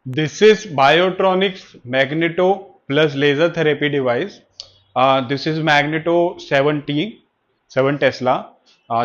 This is Biotronix Magneto plus laser therapy device. This is Magneto 7T, 7 Tesla.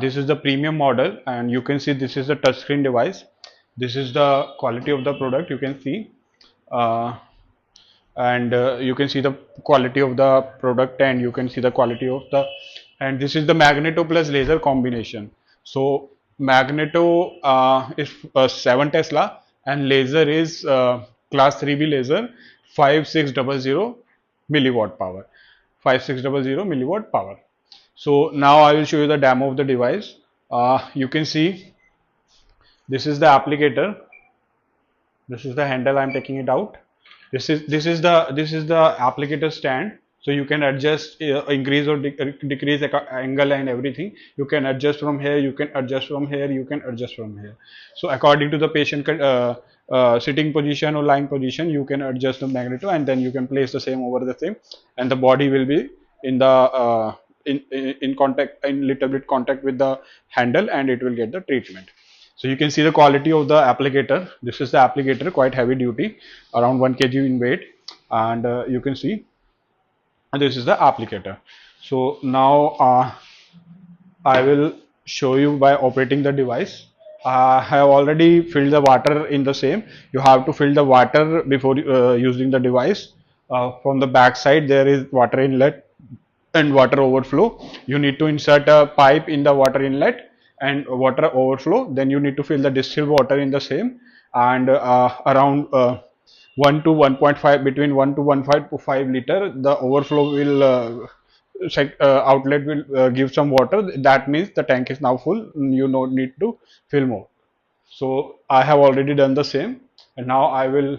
This is the premium model, and you can see this is a touchscreen device. This is the quality of the product. You can see, uh, and you can see the quality of the product, and you can see the quality of the. And this is the Magneto plus laser combination. So Magneto is 7 Tesla, and laser is class 3B laser, 5600 milliwatt power, 5600 milliwatt power. So now I will show you the demo of the device. You can see this is the applicator. This is the handle. I'm taking it out. This is the applicator stand. So you can adjust, increase or decrease angle and everything. You can adjust from here. You can adjust from here. You can adjust from here. So according to the patient sitting position or lying position, you can adjust the magneto, and then you can place the same over the same, and the body will be in the in contact, in little bit contact with the handle, and it will get the treatment. So you can see the quality of the applicator. This is the applicator, quite heavy duty, around 1 kg in weight, and you can see this is the applicator. So now I will show you by operating the device. I have already filled the water in the same. You have to fill the water before using the device. From the back side there is water inlet and water overflow. You need to insert a pipe in the water inlet and water overflow. Then you need to fill the distilled water in the same, and around 1 to 1.5, between 1 to 1.5 liter, the overflow will outlet will give some water. That means the tank is now full. You don't need to fill more. So I have already done the same, and now I will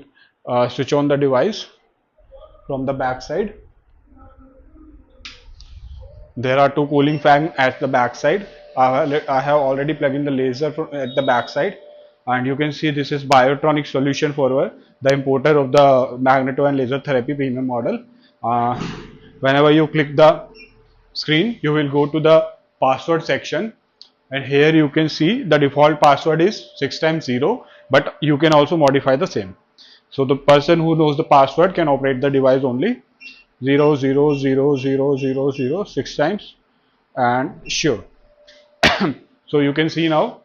switch on the device from the back side. There are two cooling fans at the back side. I have already plugged in the laser at the back side, and you can see this is Biotronix solution for the importer of the magneto and laser therapy premium model. Uh, Whenever you click the screen, you will go to the password section, and here you can see the default password is 6 times 0, but you can also modify the same. So the person who knows the password can operate the device only. 0 0 0 0 0 0 6 times, and sure. So you can see now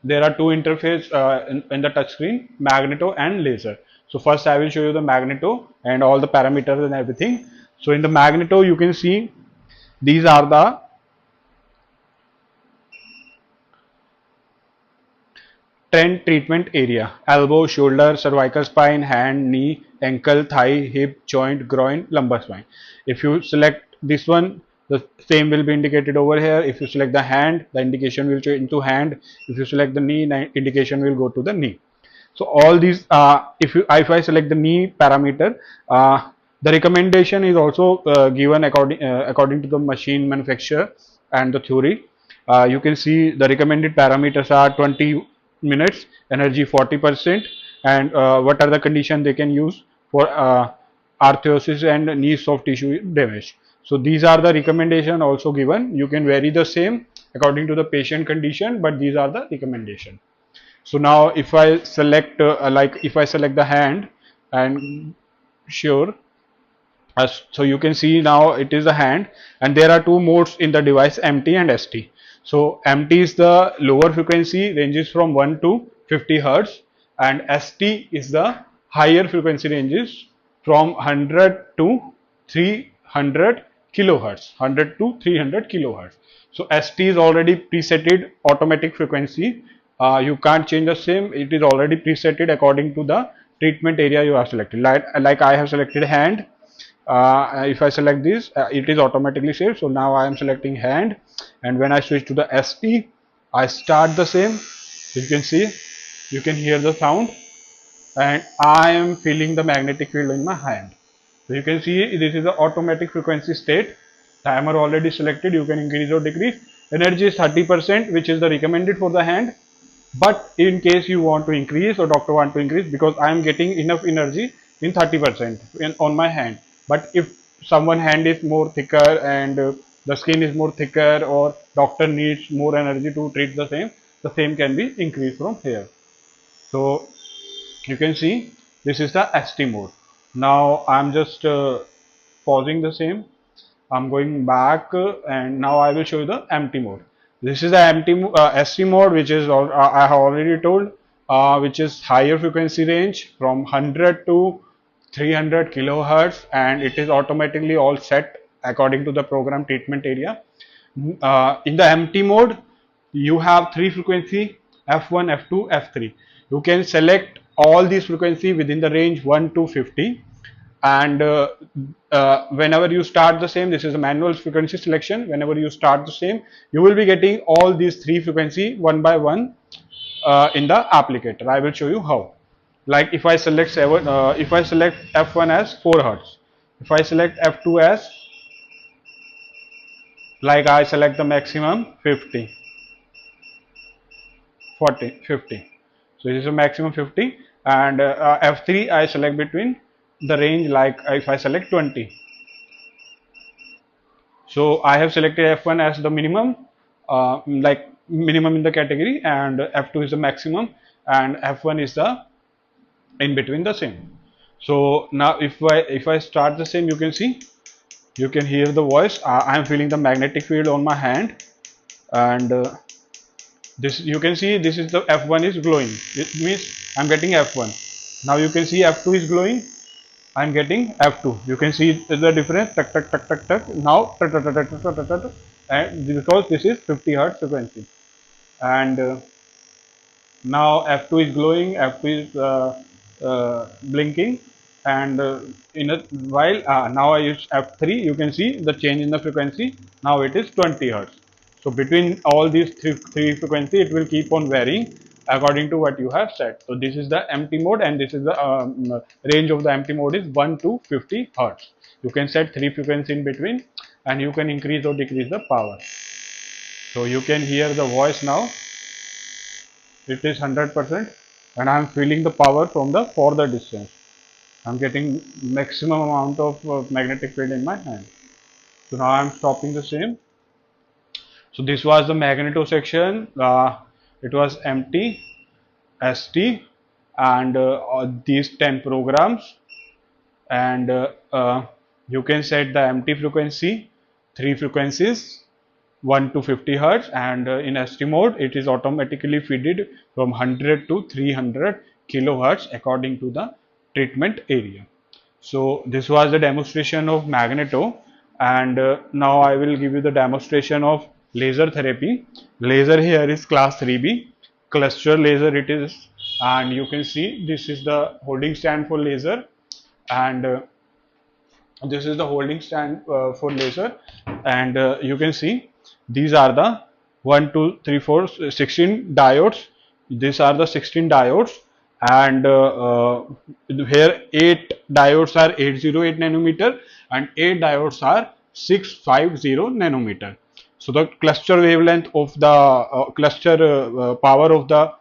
there are two interface in the touch screen, magneto and laser. So first I will show you the magneto and all the parameters and everything. So in the magneto you can see these are the trend treatment area: elbow, shoulder, cervical spine, hand, knee, ankle, thigh, hip, joint, groin, lumbar spine. If you select this one, the same will be indicated over here. If you select the hand, the indication will change to hand. If you select the knee, the indication will go to the knee. So all these, if I select the knee parameter, the recommendation is also given according to the machine manufacturer and the theory. You can see the recommended parameters are 20 minutes, energy 40%, and what are the conditions they can use for arthrosis and knee soft tissue damage. So these are the recommendation also given. You can vary the same according to the patient condition, but these are the recommendation. So now if I select if I select the hand, and sure, so you can see now it is a hand, and there are two modes in the device, MT and ST. So MT is the lower frequency, ranges from 1 to 50 hertz, and ST is the higher frequency, ranges from 100 to 300 kilohertz, 100 to 300 kilohertz. So ST is already presetted automatic frequency. You can't change the same. It is already presetted according to the treatment area you have selected. Like I have selected hand. If I select this, it is automatically saved. So now I am selecting hand, and when I switch to the ST, I start the same. So you can see, you can hear the sound, and I am feeling the magnetic field in my hand. So you can see this is the automatic frequency state. Timer already selected. You can increase or decrease. Energy is 30%, which is the recommended for the hand. But in case you want to increase, or doctor want to increase, because I am getting enough energy in 30% on my hand. But if someone hand is more thicker, and the skin is more thicker, or doctor needs more energy to treat the same can be increased from here. So You can see this is the ST mode. Now I'm just pausing the same. I'm going back and now I will show you the empty mode. This is the ST mode, which is I have already told, which is higher frequency range from 100 to 300 kilohertz, and it is automatically all set according to the program treatment area. In the empty mode, you have three frequency: F1, F2, F3. You can select all these frequency within the range 1 to 50, and whenever you start the same, this is a manual frequency selection. Whenever you start the same, you will be getting all these three frequency one by one in the applicator. I will show you how. Like if I select if I select F1 as 4 hertz, if I select F2 as, like I select the maximum 50, 40, 50. So this is a maximum 50, and F3 I select between the range, like if I select 20. So I have selected F1 as the minimum, like minimum in the category, and F2 is the maximum, and F1 is the in between the same. So now if I start the same, you can see, you can hear the voice. I am feeling the magnetic field on my hand, and this you can see, this is the F1 is glowing. It means I'm getting F1. Now you can see F2 is glowing. I'm getting F2. You can see the difference. Tuck, tuck, tuck, tuck, tuck. Now, tuck, tuck, tuck, tuck, tuck, tuck, tuck, tuck. And because this is 50 hertz frequency, and now F2 is glowing, F2 is blinking, and in a while now I use F3. You can see the change in the frequency. Now it is 20 hertz. So between all these three frequency, it will keep on varying according to what you have set. So this is the empty mode, and this is the range of the empty mode is 1 to 50 hertz. You can set three frequency in between, and you can increase or decrease the power. So you can hear the voice now. It is 100%, and I am feeling the power from the further distance. I am getting maximum amount of magnetic field in my hand. So now I am stopping the same. So this was the Magneto section. It was empty, ST, and these 10 programs, and you can set the empty frequency, three frequencies, 1 to 50 hertz, and in ST mode it is automatically fed from 100 to 300 kilohertz according to the treatment area. So this was the demonstration of Magneto, and now I will give you the demonstration of laser therapy. Laser here is class 3B, cluster laser it is, and you can see this is the holding stand for laser, and this is the holding stand for laser, and you can see these are the 1 2 3 4 16 diodes. These are the 16 diodes, and here 8 diodes are 808 nanometer and 8 diodes are 650 nanometer. So the cluster wavelength of the cluster power of the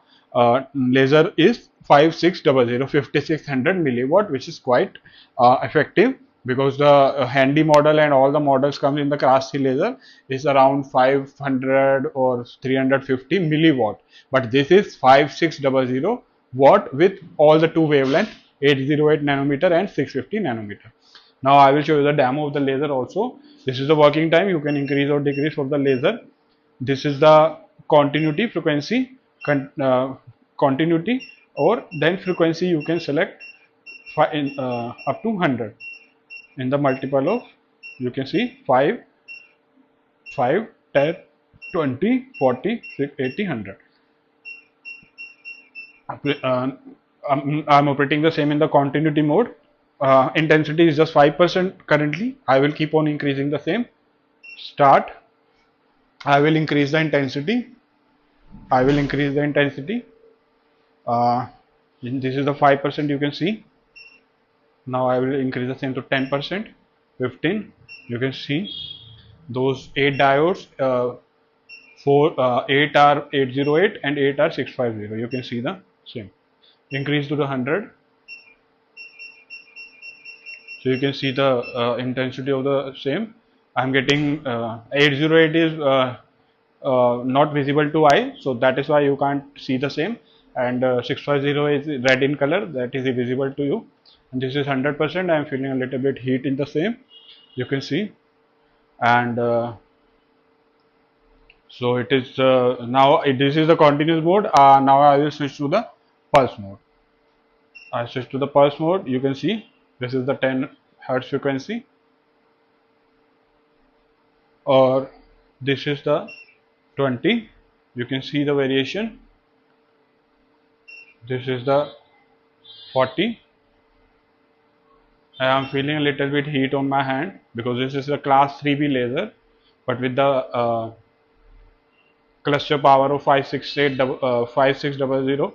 laser is 5600 milliwatt, which is quite effective, because the handy model and all the models come in the class C laser is around 500 or 350 milliwatt, but this is 5600 watt with all the two wavelength, 808 nanometer and 650 nanometer. Now I will show you the demo of the laser also. This is the working time. You can increase or decrease for the laser. This is the continuity frequency, continuity, or then frequency you can select up to 100 in the multiple of, you can see 5, 10, 20, 40, 80, 100. I'm operating the same in the continuity mode. Intensity is just 5% currently. I will keep on increasing the same. Start. I will increase the intensity. I will increase the intensity. This is the 5%, you can see. Now I will increase the same to 10%, 15. You can see those 8 diodes. 8 are 808 and 8 are 650. You can see the same. Increase to the 100. So you can see the intensity of the same. I am getting 808 is not visible to eye, so that is why you can't see the same. and 650 is red in color, that is visible to you, and this is 100%. I am feeling a little bit heat in the same, you can see, and so it is now this is the continuous mode. Now I will switch to the pulse mode. I switch to the pulse mode. You can see this is the 10 hertz frequency, or this is the 20. You can see the variation. This is the 40. I am feeling a little bit heat on my hand because this is a class 3B laser, but with the cluster power of 5600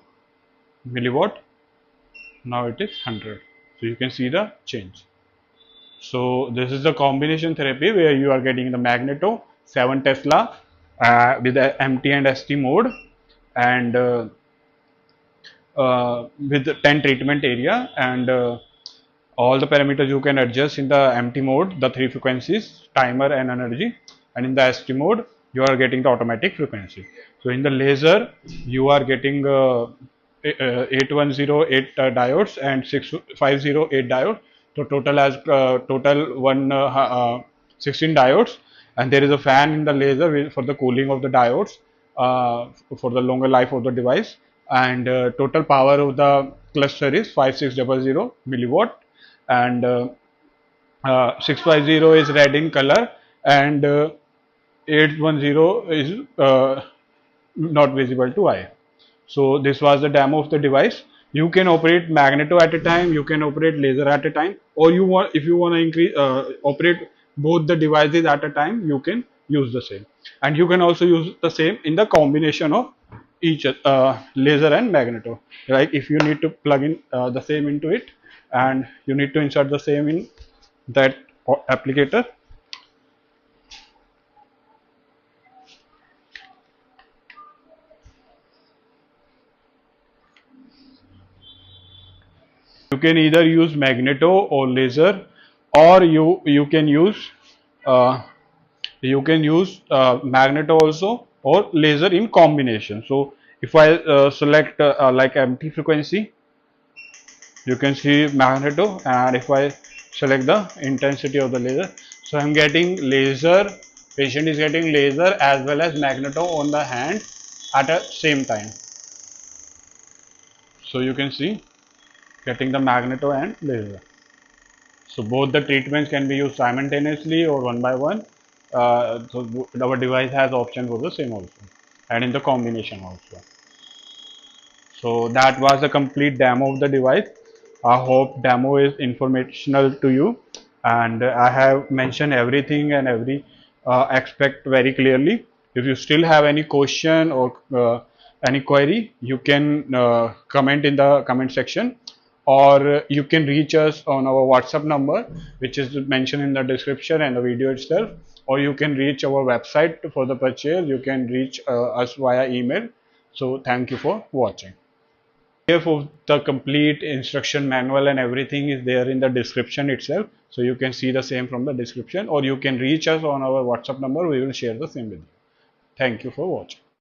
milliwatt. Now it is 100. So you can see the change. So this is the combination therapy where you are getting the Magneto 7 Tesla with the MT and ST mode, and with the 10 treatment area, and all the parameters you can adjust in the MT mode, the 3 frequencies, timer and energy, and in the ST mode you are getting the automatic frequency. So in the laser you are getting 8108 diodes and 6508 diodes. So total as total 16 diodes, and there is a fan in the laser for the cooling of the diodes for the longer life of the device, and total power of the cluster is 5600 milliwatt, and 650 is red in color, and 810 is not visible to eye. So this was the demo of the device. You can operate Magneto at a time, you can operate laser at a time, or you want, if you want to increase operate both the devices at a time, you can use the same, and you can also use the same in the combination of each laser and Magneto. Like if you need to plug in the same into it, and you need to insert the same in that applicator. You can either use Magneto or laser, or you can use Magneto also or laser in combination. So if I select like empty frequency, you can see Magneto, and if I select the intensity of the laser, so I'm getting laser, patient is getting laser as well as Magneto on the hand at the same time. So you can see getting the Magneto and laser. So both the treatments can be used simultaneously or one by one. So our device has option for the same also, and in the combination also. So that was a complete demo of the device. I hope demo is informational to you, and I have mentioned everything and every aspect very clearly. If you still have any question or any query, you can comment in the comment section, or you can reach us on our WhatsApp number, which is mentioned in the description and the video itself, or you can reach our website for the purchase. You can reach us via email. So thank you for watching. For the complete instruction manual and everything is there in the description itself, so you can see the same from the description, or you can reach us on our WhatsApp number. We will share the same with you. Thank you for watching.